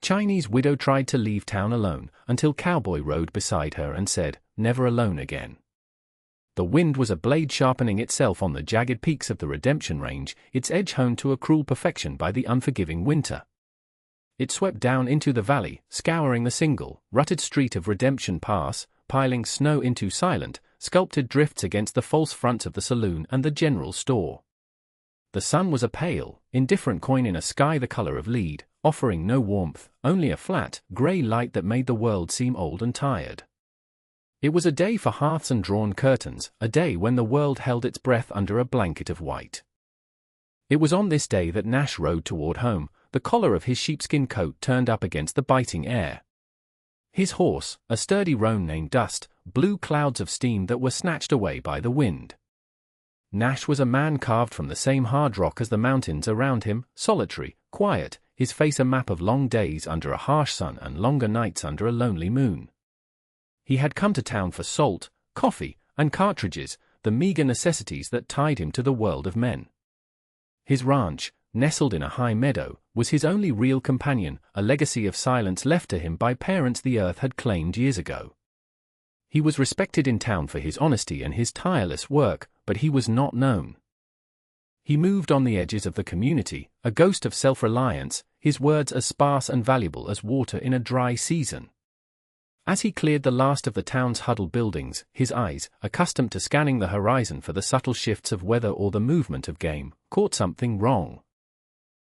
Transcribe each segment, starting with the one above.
Chinese widow tried to leave town alone until Cowboy rode beside her and said, "Never alone again." The wind was a blade sharpening itself on the jagged peaks of the Redemption Range, its edge honed to a cruel perfection by the unforgiving winter. It swept down into the valley, scouring the single, rutted street of Redemption Pass, piling snow into silent, sculpted drifts against the false fronts of the saloon and the general store. The sun was a pale, indifferent coin in a sky the color of lead, offering no warmth, only a flat, gray light that made the world seem old and tired. It was a day for hearths and drawn curtains, a day when the world held its breath under a blanket of white. It was on this day that Nash rode toward home, the collar of his sheepskin coat turned up against the biting air. His horse, a sturdy roan named Dust, blew clouds of steam that were snatched away by the wind. Nash was a man carved from the same hard rock as the mountains around him, solitary, quiet, his face a map of long days under a harsh sun and longer nights under a lonely moon. He had come to town for salt, coffee, and cartridges, the meager necessities that tied him to the world of men. His ranch, nestled in a high meadow, was his only real companion, a legacy of silence left to him by parents the earth had claimed years ago. He was respected in town for his honesty and his tireless work, but he was not known. He moved on the edges of the community, a ghost of self-reliance, his words as sparse and valuable as water in a dry season. As he cleared the last of the town's huddled buildings, his eyes, accustomed to scanning the horizon for the subtle shifts of weather or the movement of game, caught something wrong.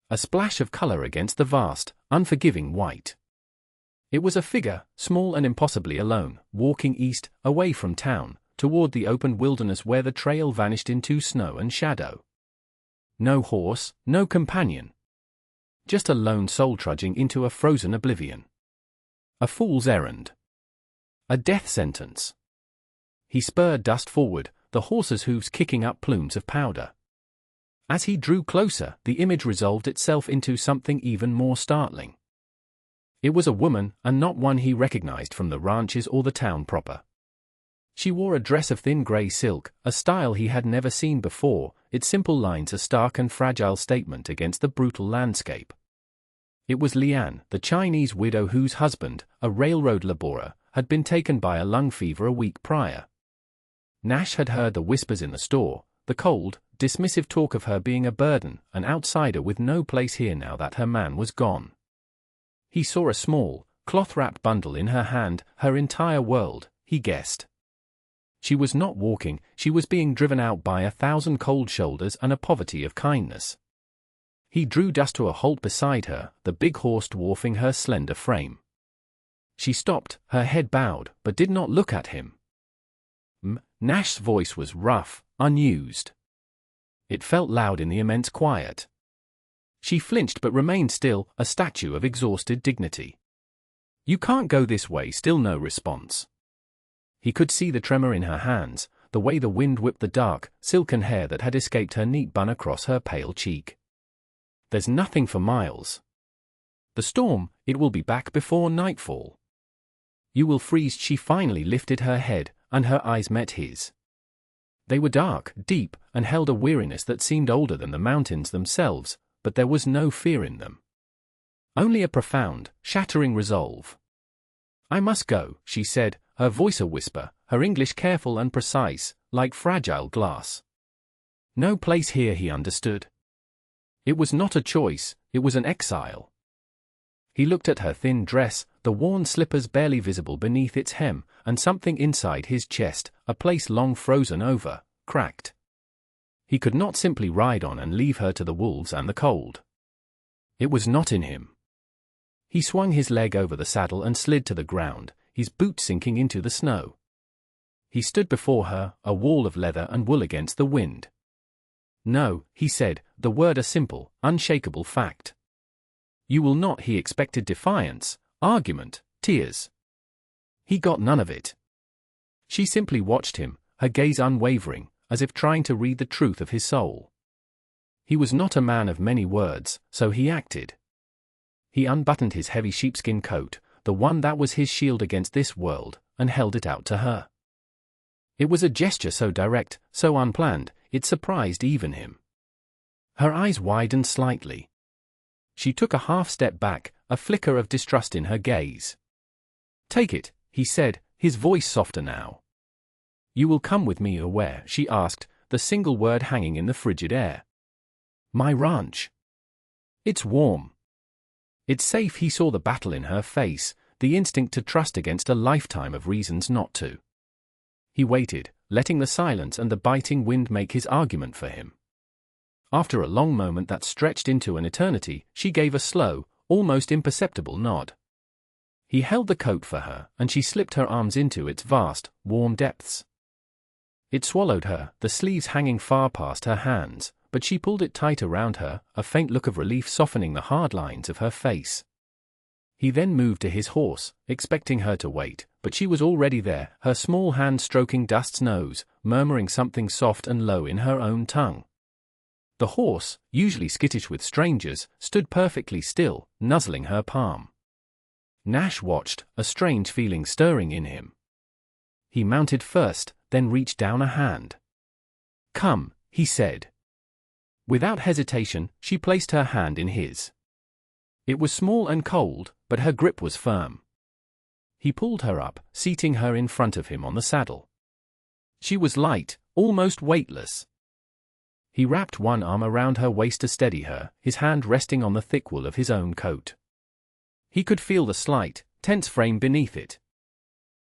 A splash of color against the vast, unforgiving white. It was a figure, small and impossibly alone, walking east, away from town, toward the open wilderness where the trail vanished into snow and shadow. No horse, no companion. Just a lone soul trudging into a frozen oblivion. A fool's errand. A death sentence. He spurred Dust forward, the horse's hooves kicking up plumes of powder. As he drew closer, the image resolved itself into something even more startling. It was a woman, and not one he recognized from the ranches or the town proper. She wore a dress of thin gray silk, a style he had never seen before, its simple lines a stark and fragile statement against the brutal landscape. It was Lian, the Chinese widow whose husband, a railroad laborer, had been taken by a lung fever a week prior. Nash had heard the whispers in the store, the cold, dismissive talk of her being a burden, an outsider with no place here now that her man was gone. He saw a small, cloth-wrapped bundle in her hand, her entire world, he guessed. She was not walking, she was being driven out by 1,000 cold shoulders and a poverty of kindness. He drew Dust to a halt beside her, the big horse dwarfing her slender frame. She stopped, her head bowed, but did not look at him. Nash's voice was rough, unused. It felt loud in the immense quiet. She flinched but remained still, a statue of exhausted dignity. "You can't go this way," still no response. He could see the tremor in her hands, the way the wind whipped the dark, silken hair that had escaped her neat bun across her pale cheek. "There's nothing for miles. The storm, it will be back before nightfall. You will freeze." She finally lifted her head, and her eyes met his. They were dark, deep, and held a weariness that seemed older than the mountains themselves, but there was no fear in them. Only a profound, shattering resolve. "I must go," she said, her voice a whisper, her English careful and precise, like fragile glass. No place here, he understood. It was not a choice, it was an exile. He looked at her thin dress, the worn slippers barely visible beneath its hem, and something inside his chest, a place long frozen over, cracked. He could not simply ride on and leave her to the wolves and the cold. It was not in him. He swung his leg over the saddle and slid to the ground, his boot sinking into the snow. He stood before her, a wall of leather and wool against the wind. "No," he said, the word a simple, unshakable fact. "You will not." He expected defiance, argument, tears. He got none of it. She simply watched him, her gaze unwavering, as if trying to read the truth of his soul. He was not a man of many words, so he acted. He unbuttoned his heavy sheepskin coat, the one that was his shield against this world, and held it out to her. It was a gesture so direct, so unplanned, it surprised even him. Her eyes widened slightly. She took a half-step back, a flicker of distrust in her gaze. "Take it," he said, his voice softer now. "You will come with me or where?" she asked, the single word hanging in the frigid air. "My ranch. It's warm. It's safe." He saw the battle in her face, the instinct to trust against a lifetime of reasons not to. He waited, letting the silence and the biting wind make his argument for him. After a long moment that stretched into an eternity, she gave a slow, almost imperceptible nod. He held the coat for her, and she slipped her arms into its vast, warm depths. It swallowed her, the sleeves hanging far past her hands, but she pulled it tight around her, a faint look of relief softening the hard lines of her face. He then moved to his horse, expecting her to wait, but she was already there, her small hand stroking Dust's nose, murmuring something soft and low in her own tongue. The horse, usually skittish with strangers, stood perfectly still, nuzzling her palm. Nash watched, a strange feeling stirring in him. He mounted first, then reached down a hand. "Come," he said. Without hesitation, she placed her hand in his. It was small and cold, but her grip was firm. He pulled her up, seating her in front of him on the saddle. She was light, almost weightless. He wrapped one arm around her waist to steady her, his hand resting on the thick wool of his own coat. He could feel the slight, tense frame beneath it.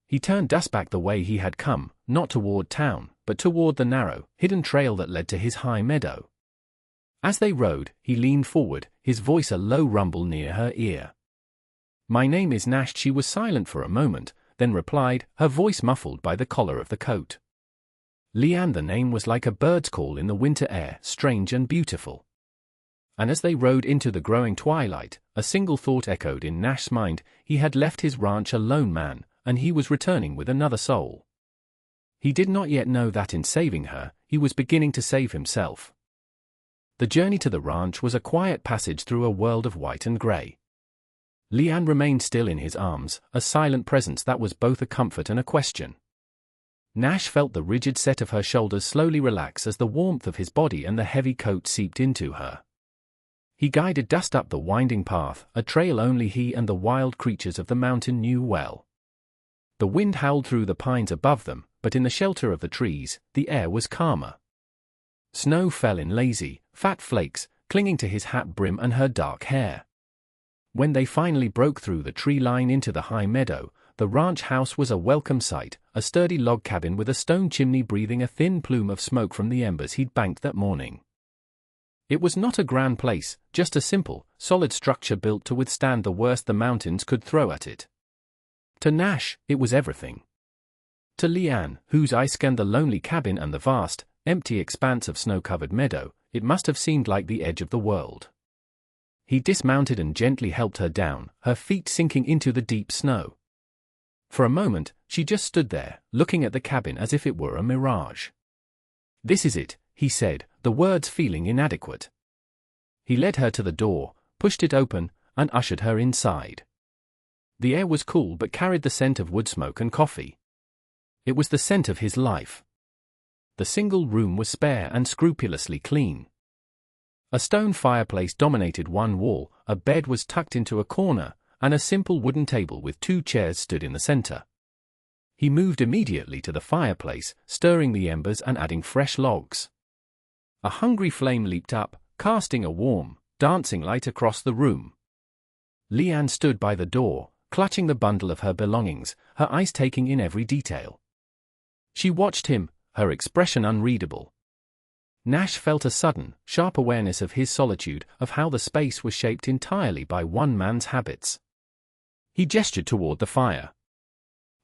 He turned Dust back the way he had come, not toward town, but toward the narrow, hidden trail that led to his high meadow. As they rode, he leaned forward, his voice a low rumble near her ear. "My name is Nash." She was silent for a moment, then replied, her voice muffled by the collar of the coat. Leanne. The name was like a bird's call in the winter air, strange and beautiful. And as they rode into the growing twilight, a single thought echoed in Nash's mind: he had left his ranch a lone man, and he was returning with another soul. He did not yet know that in saving her, he was beginning to save himself. The journey to the ranch was a quiet passage through a world of white and gray. Leanne remained still in his arms, a silent presence that was both a comfort and a question. Nash felt the rigid set of her shoulders slowly relax as the warmth of his body and the heavy coat seeped into her. He guided Dust up the winding path, a trail only he and the wild creatures of the mountain knew well. The wind howled through the pines above them, but in the shelter of the trees, the air was calmer. Snow fell in lazy, fat flakes, clinging to his hat brim and her dark hair. When they finally broke through the tree line into the high meadow, the ranch house was a welcome sight, a sturdy log cabin with a stone chimney breathing a thin plume of smoke from the embers he'd banked that morning. It was not a grand place, just a simple, solid structure built to withstand the worst the mountains could throw at it. To Nash, it was everything. To Leanne, whose eye scanned the lonely cabin and the vast, empty expanse of snow-covered meadow, it must have seemed like the edge of the world. He dismounted and gently helped her down, her feet sinking into the deep snow. For a moment, she just stood there, looking at the cabin as if it were a mirage. "This is it," he said, the words feeling inadequate. He led her to the door, pushed it open, and ushered her inside. The air was cool but carried the scent of wood smoke and coffee. It was the scent of his life. The single room was spare and scrupulously clean. A stone fireplace dominated one wall, a bed was tucked into a corner, and a simple wooden table with 2 chairs stood in the center. He moved immediately to the fireplace, stirring the embers and adding fresh logs. A hungry flame leaped up, casting a warm, dancing light across the room. Leanne stood by the door, clutching the bundle of her belongings, her eyes taking in every detail. She watched him, her expression unreadable. Nash felt a sudden, sharp awareness of his solitude, of how the space was shaped entirely by one man's habits. He gestured toward the fire.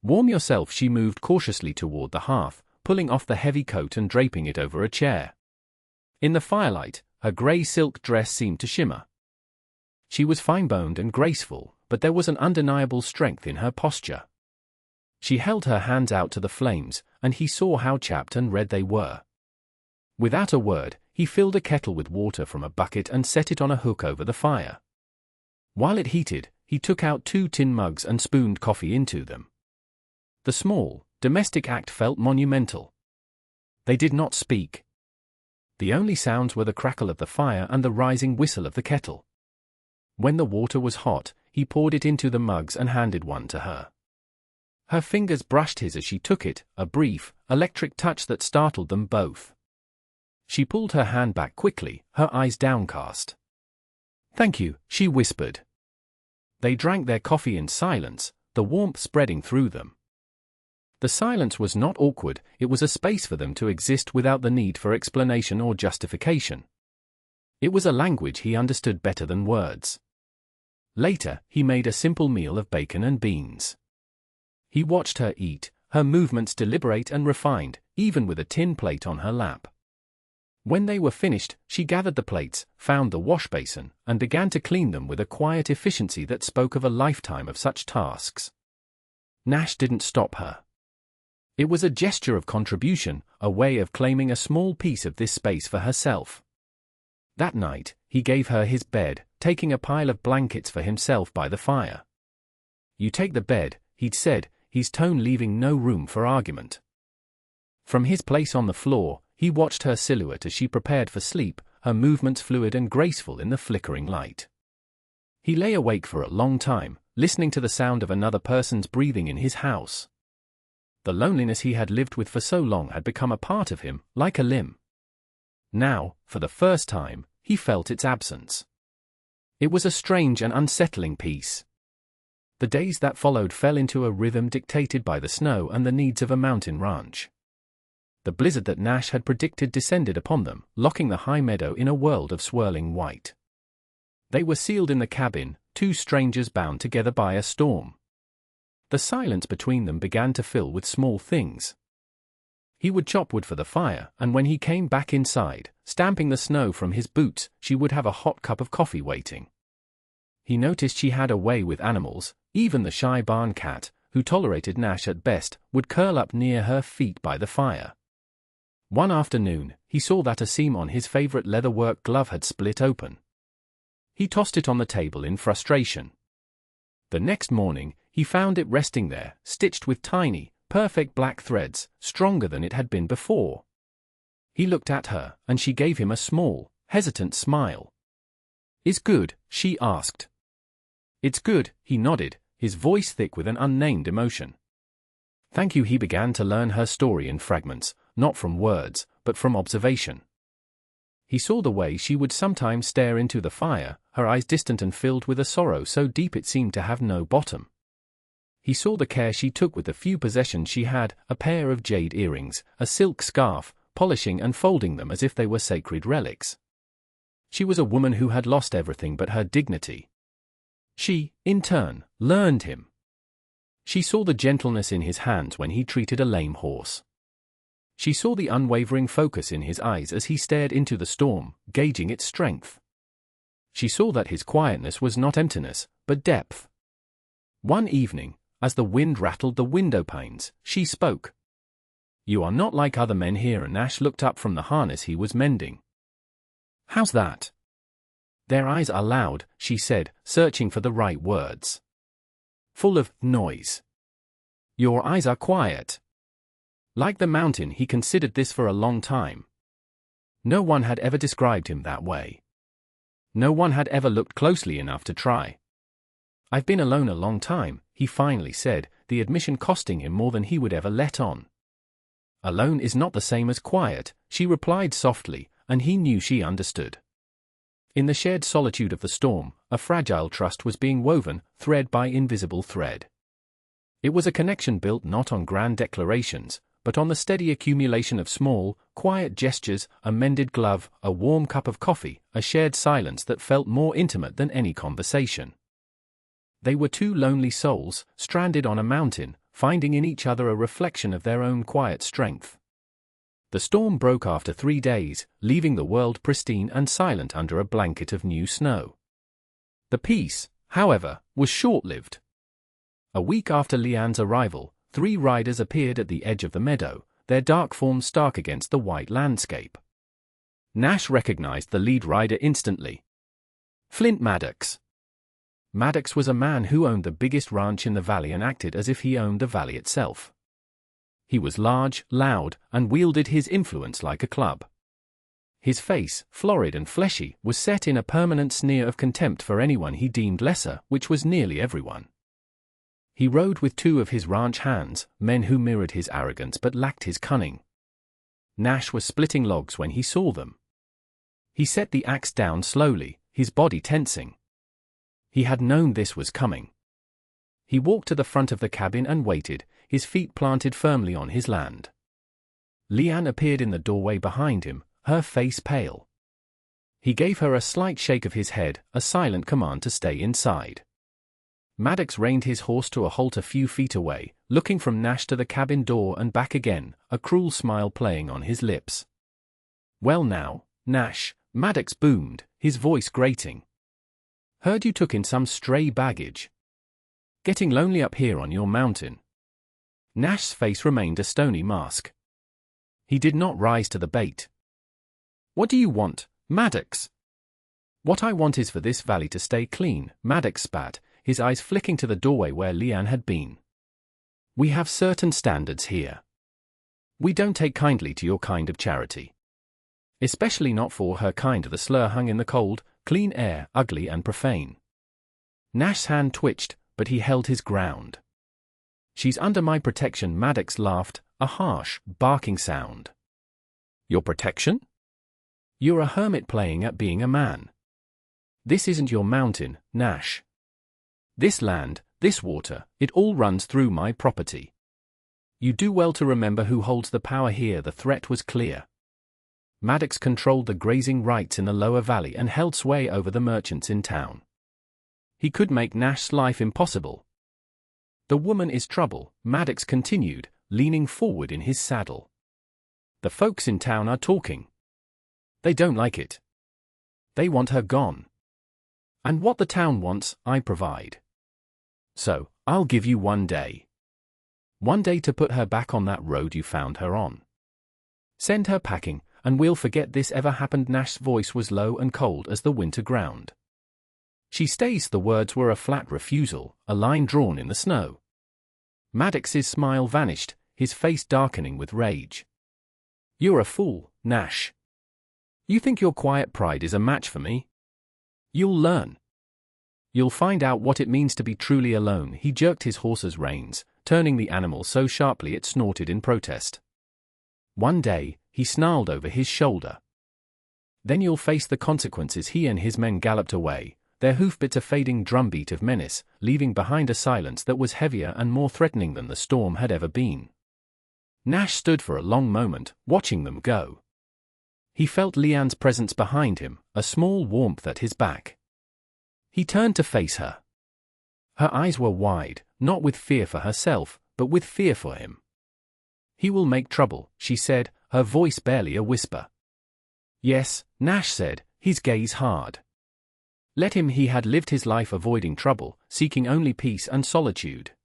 "Warm yourself." She moved cautiously toward the hearth, pulling off the heavy coat and draping it over a chair. In the firelight, her gray silk dress seemed to shimmer. She was fine-boned and graceful, but there was an undeniable strength in her posture. She held her hands out to the flames, and he saw how chapped and red they were. Without a word, he filled a kettle with water from a bucket and set it on a hook over the fire. While it heated, he took out 2 tin mugs and spooned coffee into them. The small, domestic act felt monumental. They did not speak. The only sounds were the crackle of the fire and the rising whistle of the kettle. When the water was hot, he poured it into the mugs and handed one to her. Her fingers brushed his as she took it, a brief, electric touch that startled them both. She pulled her hand back quickly, her eyes downcast. "Thank you," she whispered. They drank their coffee in silence, the warmth spreading through them. The silence was not awkward, it was a space for them to exist without the need for explanation or justification. It was a language he understood better than words. Later, he made a simple meal of bacon and beans. He watched her eat, her movements deliberate and refined, even with a tin plate on her lap. When they were finished, she gathered the plates, found the wash basin, and began to clean them with a quiet efficiency that spoke of a lifetime of such tasks. Nash didn't stop her. It was a gesture of contribution, a way of claiming a small piece of this space for herself. That night, he gave her his bed, taking a pile of blankets for himself by the fire. "You take the bed," he'd said, his tone leaving no room for argument. From his place on the floor, he watched her silhouette as she prepared for sleep, her movements fluid and graceful in the flickering light. He lay awake for a long time, listening to the sound of another person's breathing in his house. The loneliness he had lived with for so long had become a part of him, like a limb. Now, for the first time, he felt its absence. It was a strange and unsettling peace. The days that followed fell into a rhythm dictated by the snow and the needs of a mountain ranch. The blizzard that Nash had predicted descended upon them, locking the high meadow in a world of swirling white. They were sealed in the cabin, two strangers bound together by a storm. The silence between them began to fill with small things. He would chop wood for the fire, and when he came back inside, stamping the snow from his boots, she would have a hot cup of coffee waiting. He noticed she had a way with animals, even the shy barn cat, who tolerated Nash at best, would curl up near her feet by the fire. One afternoon, he saw that a seam on his favorite leatherwork glove had split open. He tossed it on the table in frustration. The next morning, he found it resting there, stitched with tiny, perfect black threads, stronger than it had been before. He looked at her, and she gave him a small, hesitant smile. "Is good?" she asked. "It's good," he nodded, his voice thick with an unnamed emotion. "Thank you." He began to learn her story in fragments, not from words, but from observation. He saw the way she would sometimes stare into the fire, her eyes distant and filled with a sorrow so deep it seemed to have no bottom. He saw the care she took with the few possessions she had, a pair of jade earrings, a silk scarf, polishing and folding them as if they were sacred relics. She was a woman who had lost everything but her dignity. She, in turn, learned him. She saw the gentleness in his hands when he treated a lame horse. She saw the unwavering focus in his eyes as he stared into the storm, gauging its strength. She saw that his quietness was not emptiness, but depth. One evening, as the wind rattled the window panes, she spoke. "You are not like other men here," and Nash looked up from the harness he was mending. "How's that?" "Their eyes are loud," she said, searching for the right words. "Full of noise. Your eyes are quiet." Like the mountain, he considered this for a long time. No one had ever described him that way. No one had ever looked closely enough to try. "I've been alone a long time," he finally said, the admission costing him more than he would ever let on. "Alone is not the same as quiet," she replied softly, and he knew she understood. In the shared solitude of the storm, a fragile trust was being woven, thread by invisible thread. It was a connection built not on grand declarations, but on the steady accumulation of small, quiet gestures, a mended glove, a warm cup of coffee, a shared silence that felt more intimate than any conversation. They were two lonely souls, stranded on a mountain, finding in each other a reflection of their own quiet strength. The storm broke after 3 days, leaving the world pristine and silent under a blanket of new snow. The peace, however, was short-lived. A week after Leanne's arrival, 3 riders appeared at the edge of the meadow, their dark forms stark against the white landscape. Nash recognized the lead rider instantly. Flint Maddox. Maddox was a man who owned the biggest ranch in the valley and acted as if he owned the valley itself. He was large, loud, and wielded his influence like a club. His face, florid and fleshy, was set in a permanent sneer of contempt for anyone he deemed lesser, which was nearly everyone. He rode with two of his ranch hands, men who mirrored his arrogance but lacked his cunning. Nash was splitting logs when he saw them. He set the axe down slowly, his body tensing. He had known this was coming. He walked to the front of the cabin and waited, his feet planted firmly on his land. Leanne appeared in the doorway behind him, her face pale. He gave her a slight shake of his head, a silent command to stay inside. Maddox reined his horse to a halt a few feet away, looking from Nash to the cabin door and back again, a cruel smile playing on his lips. "Well now, Nash," Maddox boomed, his voice grating. "Heard you took in some stray baggage. Getting lonely up here on your mountain?" Nash's face remained a stony mask. He did not rise to the bait. "What do you want, Maddox?" "What I want is for this valley to stay clean," Maddox spat, his eyes flicking to the doorway where Leanne had been. "We have certain standards here. We don't take kindly to your kind of charity. Especially not for her kind." The slur hung in the cold, clean air, ugly and profane. Nash's hand twitched, but he held his ground. "She's under my protection," Maddox laughed, a harsh, barking sound. "Your protection? You're a hermit playing at being a man. This isn't your mountain, Nash. This land, this water, it all runs through my property. You do well to remember who holds the power here." The threat was clear. Maddox controlled the grazing rights in the lower valley and held sway over the merchants in town. He could make Nash's life impossible. "The woman is trouble," Maddox continued, leaning forward in his saddle. "The folks in town are talking. They don't like it. They want her gone. And what the town wants, I provide. So, I'll give you 1 day. 1 day to put her back on that road you found her on. Send her packing, and we'll forget this ever happened." Nash's voice was low and cold as the winter ground. "She stays." The words were a flat refusal, a line drawn in the snow. Maddox's smile vanished, his face darkening with rage. "You're a fool, Nash. You think your quiet pride is a match for me? You'll learn. You'll find out what it means to be truly alone." He jerked his horse's reins, turning the animal so sharply it snorted in protest. "1 day," he snarled over his shoulder. "Then you'll face the consequences." He and his men galloped away, their hoofbeats a fading drumbeat of menace, leaving behind a silence that was heavier and more threatening than the storm had ever been. Nash stood for a long moment, watching them go. He felt Leanne's presence behind him, a small warmth at his back. He turned to face her. Her eyes were wide, not with fear for herself, but with fear for him. "He will make trouble," she said, her voice barely a whisper. "Yes," Nash said, his gaze hard. Let him. He had lived his life avoiding trouble, seeking only peace and solitude.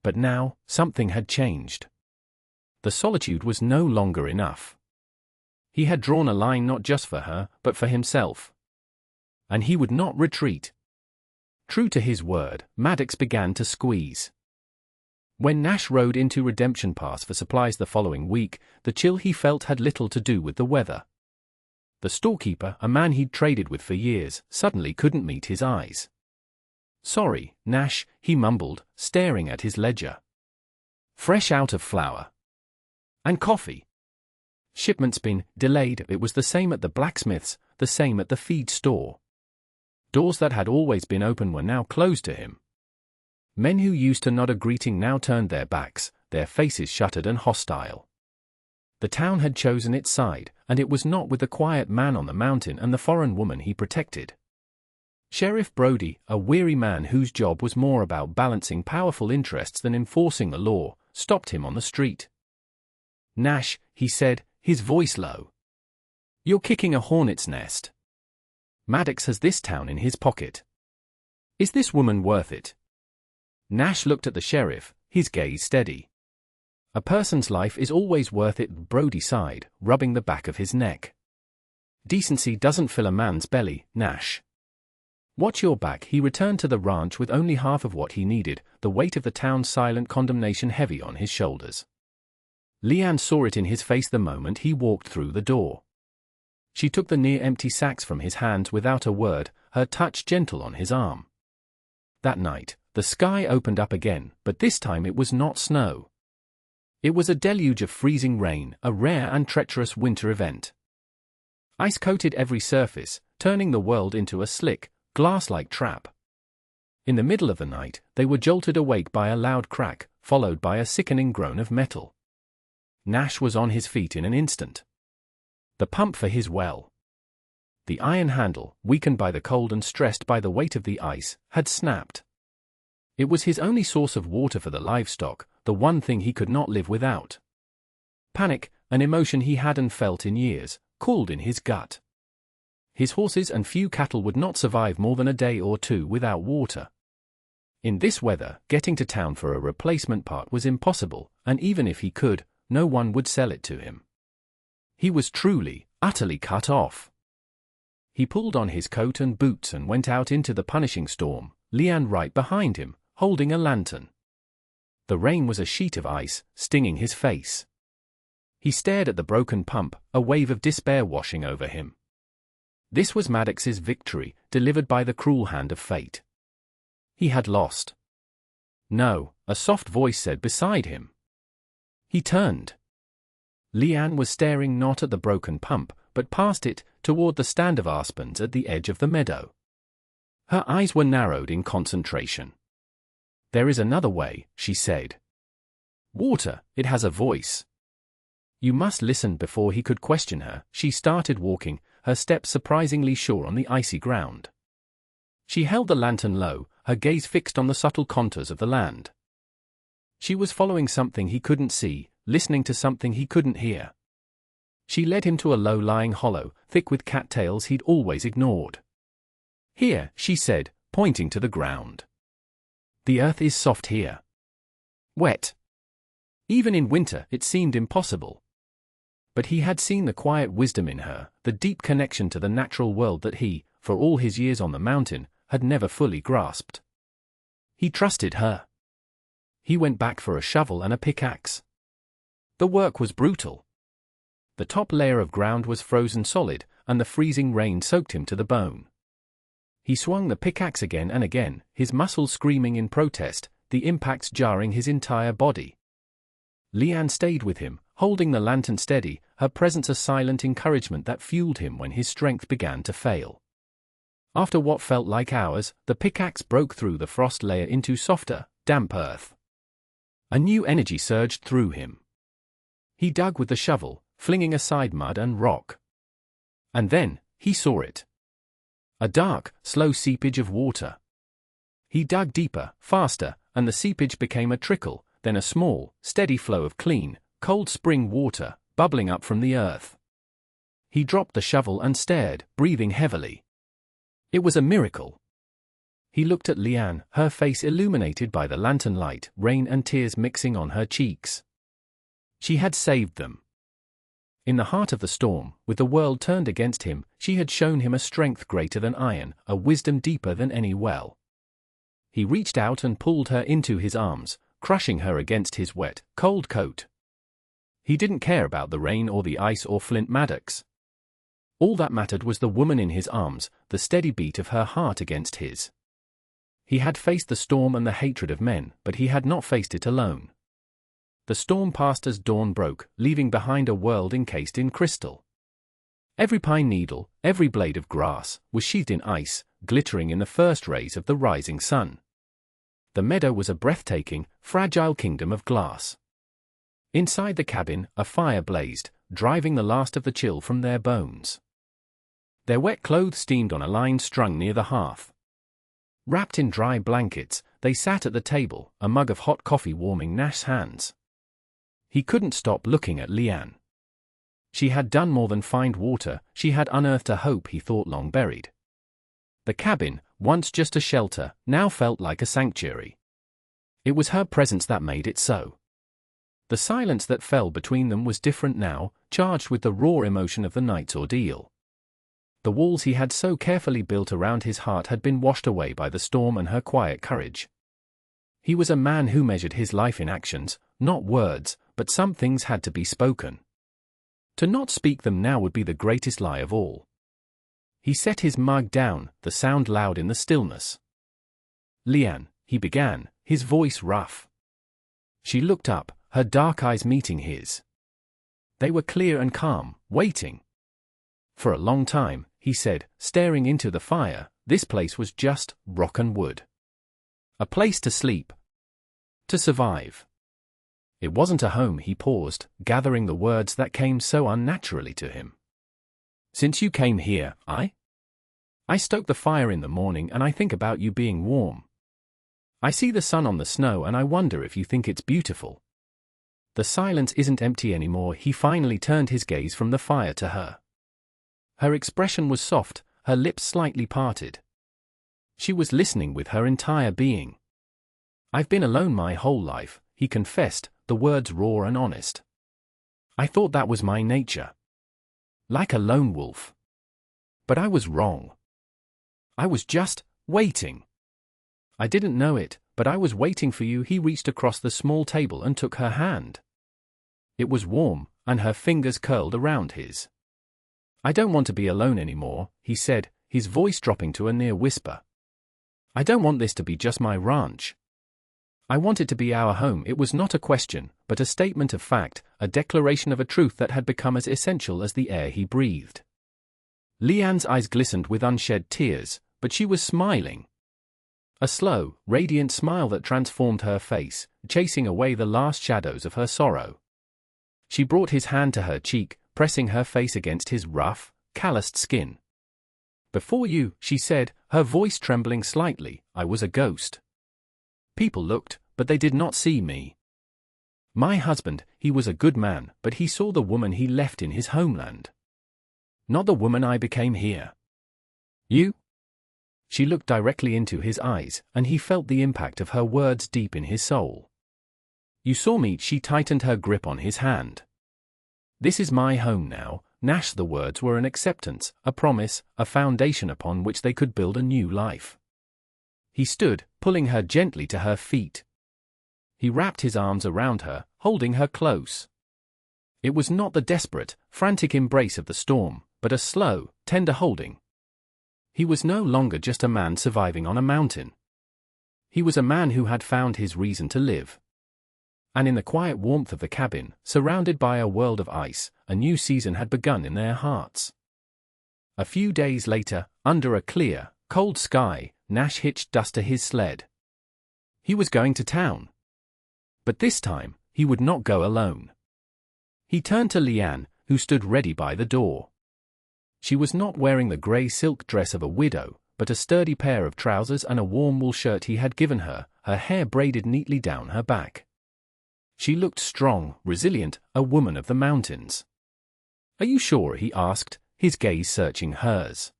But now, something had changed. The solitude was no longer enough. He had drawn a line not just for her, but for himself. And he would not retreat. True to his word, Maddox began to squeeze. When Nash rode into Redemption Pass for supplies the following week, the chill he felt had little to do with the weather. The storekeeper, a man he'd traded with for years, suddenly couldn't meet his eyes. "Sorry, Nash," he mumbled, staring at his ledger. "Fresh out of flour. And coffee. Shipment's been delayed." It was the same at the blacksmith's, the same at the feed store. Doors that had always been open were now closed to him. Men who used to nod a greeting now turned their backs, their faces shuttered and hostile. The town had chosen its side, and it was not with the quiet man on the mountain and the foreign woman he protected. Sheriff Brody, a weary man whose job was more about balancing powerful interests than enforcing the law, stopped him on the street. "Nash," he said, his voice low. "You're kicking a hornet's nest. Maddox has this town in his pocket. Is this woman worth it?" Nash looked at the sheriff, his gaze steady. "A person's life is always worth it," Brody sighed, rubbing the back of his neck. "Decency doesn't fill a man's belly, Nash. Watch your back." He returned to the ranch with only half of what he needed, the weight of the town's silent condemnation heavy on his shoulders. Leanne saw it in his face the moment he walked through the door. She took the near-empty sacks from his hands without a word, her touch gentle on his arm. That night, the sky opened up again, but this time it was not snow. It was a deluge of freezing rain, a rare and treacherous winter event. Ice coated every surface, turning the world into a slick, glass-like trap. In the middle of the night, they were jolted awake by a loud crack, followed by a sickening groan of metal. Nash was on his feet in an instant. The pump for his well. The iron handle, weakened by the cold and stressed by the weight of the ice, had snapped. It was his only source of water for the livestock, the one thing he could not live without. Panic, an emotion he hadn't felt in years, called in his gut. His horses and few cattle would not survive more than a day or two without water. In this weather, getting to town for a replacement part was impossible, and even if he could, no one would sell it to him. He was truly, utterly cut off. He pulled on his coat and boots and went out into the punishing storm, Leanne right behind him, holding a lantern. The rain was a sheet of ice, stinging his face. He stared at the broken pump, a wave of despair washing over him. This was Maddox's victory, delivered by the cruel hand of fate. He had lost. No, a soft voice said beside him. He turned. Leanne was staring not at the broken pump, but past it, toward the stand of aspens at the edge of the meadow. Her eyes were narrowed in concentration. "There is another way," she said. "Water, it has a voice." "You must listen." Before he could question her, she started walking, her steps surprisingly sure on the icy ground. She held the lantern low, her gaze fixed on the subtle contours of the land. She was following something he couldn't see, listening to something he couldn't hear. She led him to a low-lying hollow, thick with cattails he'd always ignored. "Here," she said, pointing to the ground. "The earth is soft here. Wet." Even in winter, it seemed impossible. But he had seen the quiet wisdom in her, the deep connection to the natural world that he, for all his years on the mountain, had never fully grasped. He trusted her. He went back for a shovel and a pickaxe. The work was brutal. The top layer of ground was frozen solid, and the freezing rain soaked him to the bone. He swung the pickaxe again and again, his muscles screaming in protest, the impacts jarring his entire body. Leanne stayed with him, holding the lantern steady, her presence a silent encouragement that fueled him when his strength began to fail. After what felt like hours, the pickaxe broke through the frost layer into softer, damp earth. A new energy surged through him. He dug with the shovel, flinging aside mud and rock. And then, he saw it. A dark, slow seepage of water. He dug deeper, faster, and the seepage became a trickle, then a small, steady flow of clean, cold spring water, bubbling up from the earth. He dropped the shovel and stared, breathing heavily. It was a miracle. He looked at Leanne, her face illuminated by the lantern light, rain and tears mixing on her cheeks. She had saved them. In the heart of the storm, with the world turned against him, she had shown him a strength greater than iron, a wisdom deeper than any well. He reached out and pulled her into his arms, crushing her against his wet, cold coat. He didn't care about the rain or the ice or Flint Maddox. All that mattered was the woman in his arms, the steady beat of her heart against his. He had faced the storm and the hatred of men, but he had not faced it alone. The storm passed as dawn broke, leaving behind a world encased in crystal. Every pine needle, every blade of grass, was sheathed in ice, glittering in the first rays of the rising sun. The meadow was a breathtaking, fragile kingdom of glass. Inside the cabin, a fire blazed, driving the last of the chill from their bones. Their wet clothes steamed on a line strung near the hearth. Wrapped in dry blankets, they sat at the table, a mug of hot coffee warming Nash's hands. He couldn't stop looking at Leanne. She had done more than find water, she had unearthed a hope he thought long buried. The cabin, once just a shelter, now felt like a sanctuary. It was her presence that made it so. The silence that fell between them was different now, charged with the raw emotion of the night's ordeal. The walls he had so carefully built around his heart had been washed away by the storm and her quiet courage. He was a man who measured his life in actions, not words, but some things had to be spoken. To not speak them now would be the greatest lie of all. He set his mug down, the sound loud in the stillness. "Leanne," he began, his voice rough. She looked up, her dark eyes meeting his. They were clear and calm, waiting. "For a long time," he said, staring into the fire, "this place was just rock and wood. A place to sleep. To survive. It wasn't a home." He paused, gathering the words that came so unnaturally to him. "Since you came here, I stoke the fire in the morning and I think about you being warm. I see the sun on the snow and I wonder if you think it's beautiful." The silence isn't empty anymore. He finally turned his gaze from the fire to her. Her expression was soft, her lips slightly parted. She was listening with her entire being. "I've been alone my whole life," he confessed, the words raw and honest. "I thought that was my nature. Like a lone wolf. But I was wrong. I was just waiting. I didn't know it, but I was waiting for you." He reached across the small table and took her hand. It was warm, and her fingers curled around his. "I don't want to be alone anymore," he said, his voice dropping to a near whisper. "I don't want this to be just my ranch. I want it to be our home." It was not a question, but a statement of fact, a declaration of a truth that had become as essential as the air he breathed. Leanne's eyes glistened with unshed tears, but she was smiling. A slow, radiant smile that transformed her face, chasing away the last shadows of her sorrow. She brought his hand to her cheek, pressing her face against his rough, calloused skin. "Before you," she said, her voice trembling slightly, "I was a ghost. People looked, but they did not see me. My husband, he was a good man, but he saw the woman he left in his homeland. Not the woman I became here. You?" She looked directly into his eyes, and he felt the impact of her words deep in his soul. "You saw me." She tightened her grip on his hand. "This is my home now." Nash, the words were an acceptance, a promise, a foundation upon which they could build a new life. He stood, pulling her gently to her feet. He wrapped his arms around her, holding her close. It was not the desperate, frantic embrace of the storm, but a slow, tender holding. He was no longer just a man surviving on a mountain. He was a man who had found his reason to live. And in the quiet warmth of the cabin, surrounded by a world of ice, a new season had begun in their hearts. A few days later, under a clear, cold sky, Nash hitched Dust to his sled. He was going to town. But this time, he would not go alone. He turned to Leanne, who stood ready by the door. She was not wearing the grey silk dress of a widow, but a sturdy pair of trousers and a warm wool shirt he had given her, her hair braided neatly down her back. She looked strong, resilient, a woman of the mountains. "Are you sure?" he asked, his gaze searching hers.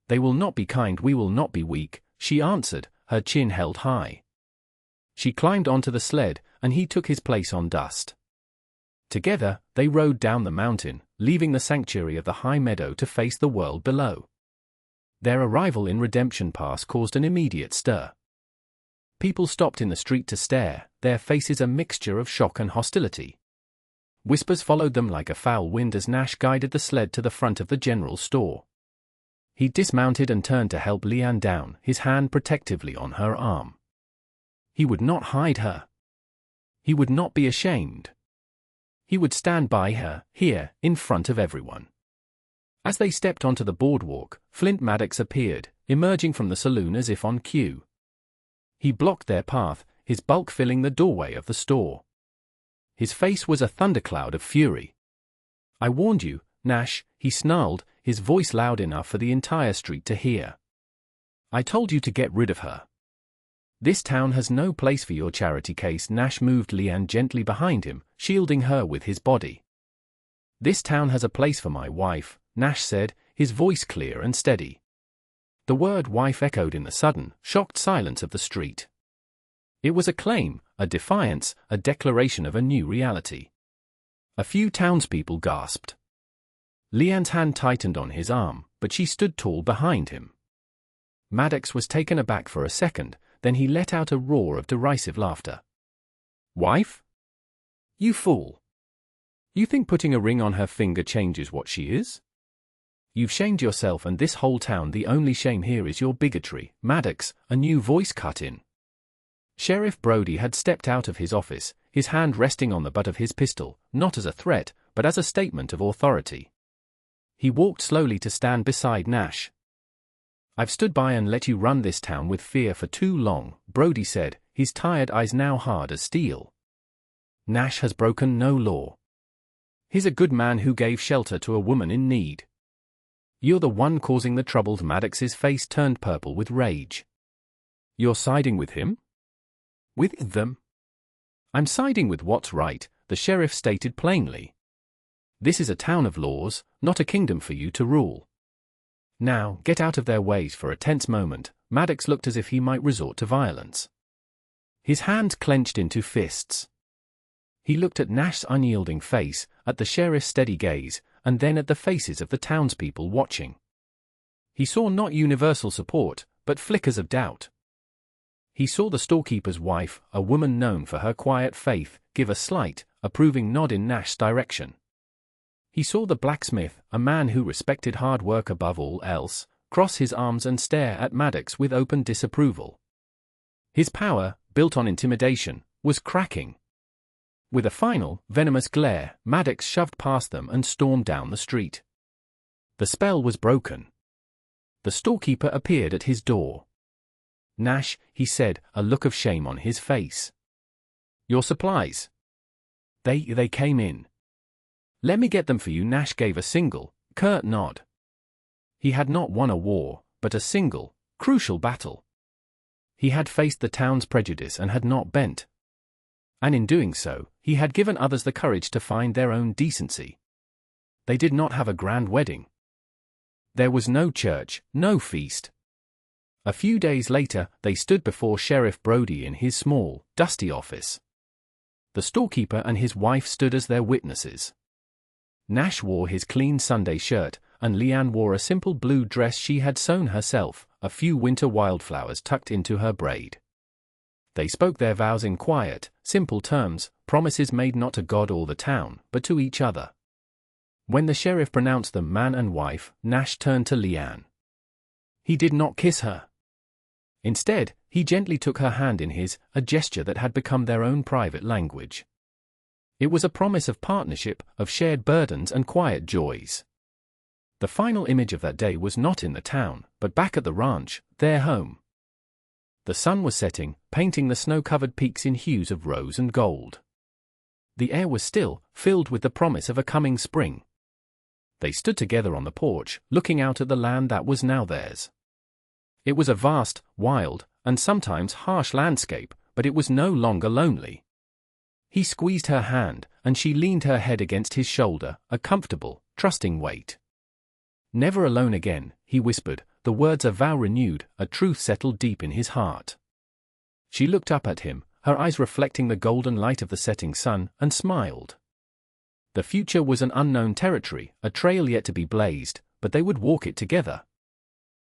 "They will not be kind, we will not be weak," she answered, her chin held high. She climbed onto the sled, and he took his place on Dust. Together, they rode down the mountain, leaving the sanctuary of the high meadow to face the world below. Their arrival in Redemption Pass caused an immediate stir. People stopped in the street to stare, their faces a mixture of shock and hostility. Whispers followed them like a foul wind as Nash guided the sled to the front of the general store. He dismounted and turned to help Leanne down, his hand protectively on her arm. He would not hide her. He would not be ashamed. He would stand by her, here, in front of everyone. As they stepped onto the boardwalk, Flint Maddox appeared, emerging from the saloon as if on cue. He blocked their path, his bulk filling the doorway of the store. His face was a thundercloud of fury. "I warned you, Nash," he snarled, his voice loud enough for the entire street to hear. "I told you to get rid of her. This town has no place for your charity case." Nash moved Leanne gently behind him, shielding her with his body. "This town has a place for my wife," Nash said, his voice clear and steady. The word wife echoed in the sudden, shocked silence of the street. It was a claim, a defiance, a declaration of a new reality. A few townspeople gasped. Leanne's hand tightened on his arm, but she stood tall behind him. Maddox was taken aback for a second, then he let out a roar of derisive laughter. "Wife? You fool! You think putting a ring on her finger changes what she is? You've shamed yourself and this whole town. The only shame here is your bigotry, Maddox," a new voice cut in. Sheriff Brody had stepped out of his office, his hand resting on the butt of his pistol, not as a threat, but as a statement of authority. He walked slowly to stand beside Nash. "I've stood by and let you run this town with fear for too long," Brody said, his tired eyes now hard as steel. "Nash has broken no law. He's a good man who gave shelter to a woman in need. You're the one causing the trouble." Maddox's face turned purple with rage. "You're siding with him?" "With them?" "I'm siding with what's right," the sheriff stated plainly. "This is a town of laws, not a kingdom for you to rule. Now, get out of their ways." For a tense moment, Maddox looked as if he might resort to violence. His hands clenched into fists. He looked at Nash's unyielding face, at the sheriff's steady gaze, and then at the faces of the townspeople watching. He saw not universal support, but flickers of doubt. He saw the storekeeper's wife, a woman known for her quiet faith, give a slight, approving nod in Nash's direction. He saw the blacksmith, a man who respected hard work above all else, cross his arms and stare at Maddox with open disapproval. His power, built on intimidation, was cracking. With a final, venomous glare, Maddox shoved past them and stormed down the street. The spell was broken. The storekeeper appeared at his door. "Nash," he said, a look of shame on his face. "Your supplies. They came in." "Let me get them for you." Nash gave a single, curt nod. He had not won a war, but a single, crucial battle. He had faced the town's prejudice and had not bent. And in doing so, he had given others the courage to find their own decency. They did not have a grand wedding. There was no church, no feast. A few days later, they stood before Sheriff Brody in his small, dusty office. The storekeeper and his wife stood as their witnesses. Nash wore his clean Sunday shirt, and Leanne wore a simple blue dress she had sewn herself, a few winter wildflowers tucked into her braid. They spoke their vows in quiet, simple terms, promises made not to God or the town, but to each other. When the sheriff pronounced them man and wife, Nash turned to Leanne. He did not kiss her. Instead, he gently took her hand in his, a gesture that had become their own private language. It was a promise of partnership, of shared burdens and quiet joys. The final image of that day was not in the town, but back at the ranch, their home. The sun was setting, painting the snow-covered peaks in hues of rose and gold. The air was still, filled with the promise of a coming spring. They stood together on the porch, looking out at the land that was now theirs. It was a vast, wild, and sometimes harsh landscape, but it was no longer lonely. He squeezed her hand, and she leaned her head against his shoulder, a comfortable, trusting weight. "Never alone again," he whispered, the words a vow renewed, a truth settled deep in his heart. She looked up at him, her eyes reflecting the golden light of the setting sun, and smiled. The future was an unknown territory, a trail yet to be blazed, but they would walk it together.